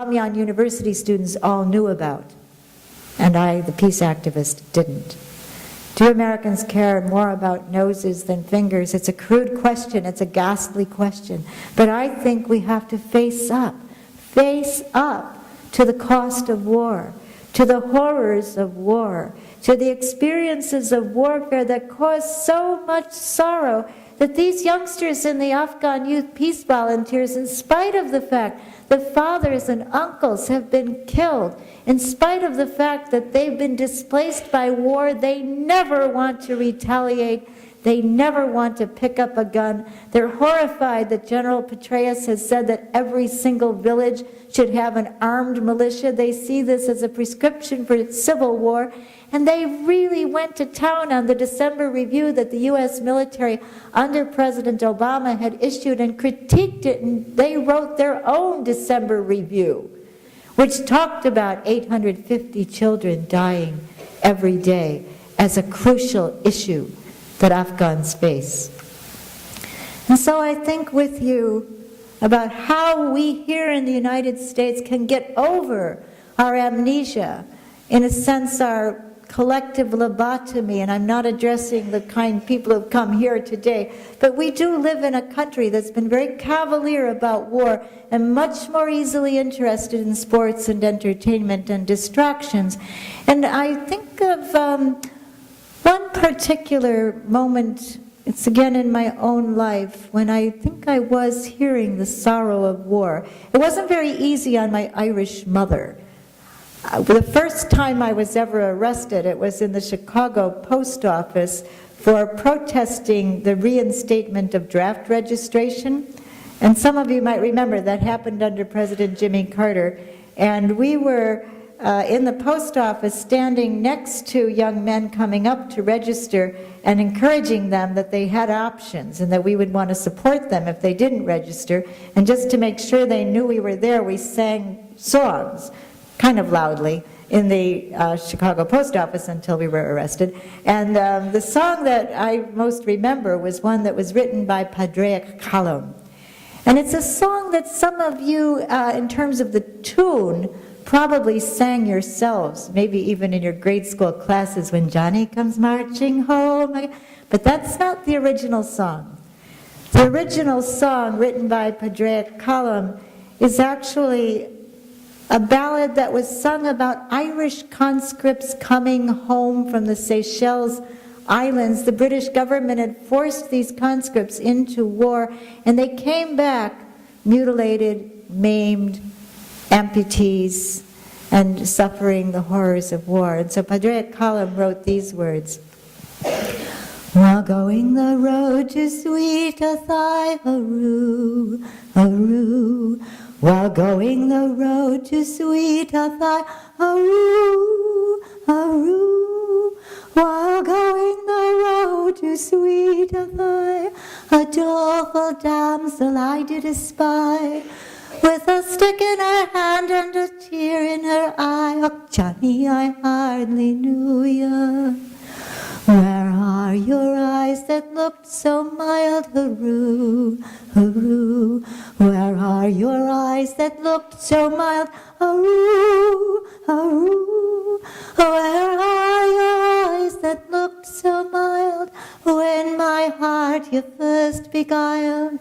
Bamiyan University students all knew about, and I, the peace activist, didn't. Do Americans care more about noses than fingers? It's a crude question, it's a ghastly question, but I think we have to face up to the cost of war, to the horrors of war, to the experiences of warfare that cause so much sorrow that these youngsters in the Afghan Youth Peace Volunteers, in spite of the fact that fathers and uncles have been killed, in spite of the fact that they've been displaced by war, they never want to retaliate. They never want to pick up a gun. They're horrified that General Petraeus has said that every single village should have an armed militia. They see this as a prescription for civil war. And they really went to town on the December review that the U.S. military under President Obama had issued and critiqued it. And they wrote their own December review, which talked about 850 children dying every day as a crucial issue that Afghans face. And so I think with you about how we here in the United States can get over our amnesia, in a sense our collective lobotomy, and I'm not addressing the kind people who have come here today, but we do live in a country that's been very cavalier about war and much more easily interested in sports and entertainment and distractions. And I think of one particular moment, it's again in my own life, when I think I was hearing the sorrow of war. It wasn't very easy on my Irish mother. The first time I was ever arrested, it was in the Chicago post office for protesting the reinstatement of draft registration. And some of you might remember that happened under President Jimmy Carter. And we were in the post office standing next to young men coming up to register and encouraging them that they had options and that we would want to support them if they didn't register. And just to make sure they knew we were there, we sang songs, kind of loudly, in the Chicago post office until we were arrested. And the song that I most remember was one that was written by Padraig Colum. And it's a song that some of you, in terms of the tune, probably sang yourselves, maybe even in your grade school classes, when Johnny comes marching home. But that's not the original song. The original song, written by Padraig Colum, is actually a ballad that was sung about Irish conscripts coming home from the Seychelles Islands. The British government had forced these conscripts into war, and they came back mutilated, maimed, amputees, and suffering the horrors of war. And so Padraig Colum wrote these words: "While going the road to sweet Athy, aroo, aroo. While going the road to sweet Athy, aroo, aroo. While going the road to sweet Athy, a doleful damsel I did espy, with a stick in her hand and a tear in her eye. Oh, Johnny, I hardly knew ya. Where are your eyes that looked so mild, hooroo, hooroo? Where are your eyes that looked so mild, hooroo, hooroo? Where are your eyes that looked so mild, when my heart you first beguiled?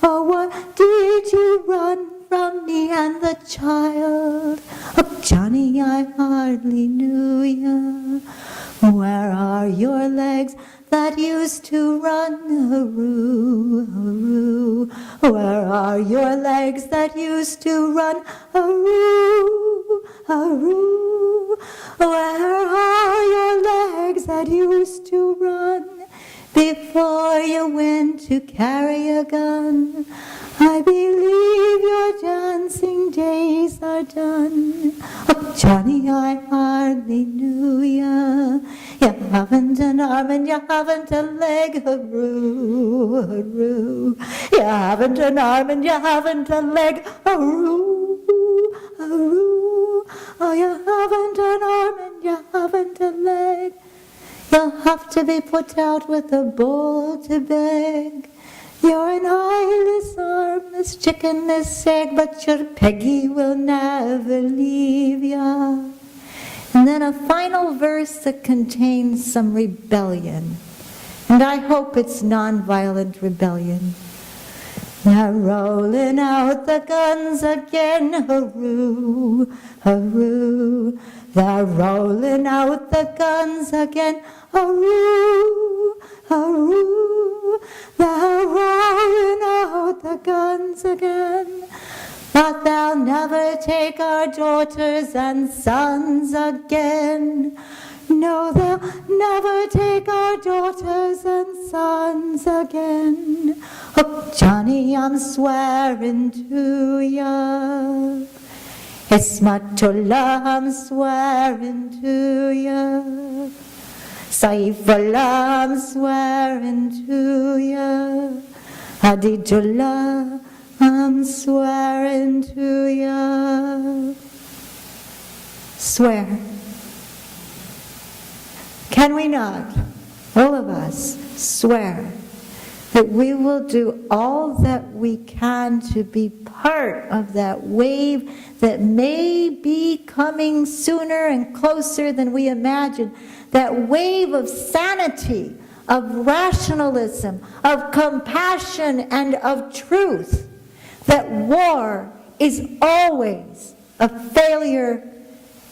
Oh, what did you run from me and the child? Oh, Johnny, I hardly knew ya. Where are your legs that used to run, hooroo, hooroo? Where are your legs that used to run, hooroo, hooroo? Where are your legs that used to run before you went to carry a gun? I believe your dancing days are done. Oh, Johnny, I hardly knew ya. You haven't an arm and you haven't a leg, hooroo, hooroo. You haven't an arm and you haven't a leg, hooroo, hooroo. Oh, you haven't an arm and you haven't a leg. You'll have to be put out with a bowl to beg. You're an eyeless, armless chicken, this egg, but your Peggy will never leave ya. And then a final verse that contains some rebellion. And I hope it's nonviolent rebellion. They're rolling out the guns again, hurroo, hurroo. They're rolling out the guns again, hurroo, hurroo. They're rolling out the guns again. But they'll never take our daughters and sons again. No, they'll never take our daughters and sons again. Oh, Johnny, I'm swearing to ya. Ismatullah, I'm swearing to ya. Saifullah, I'm swearing to ya. Hadidullah, I'm swearing to ya. Swear. Can we not, all of us, swear that we will do all that we can to be part of that wave that may be coming sooner and closer than we imagine, that wave of sanity, of rationalism, of compassion, and of truth, that war is always a failure,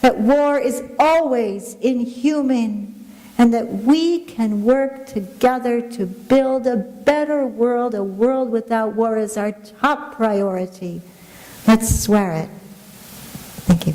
that war is always inhuman, and that we can work together to build a better world. A world without war is our top priority. Let's swear it. Thank you.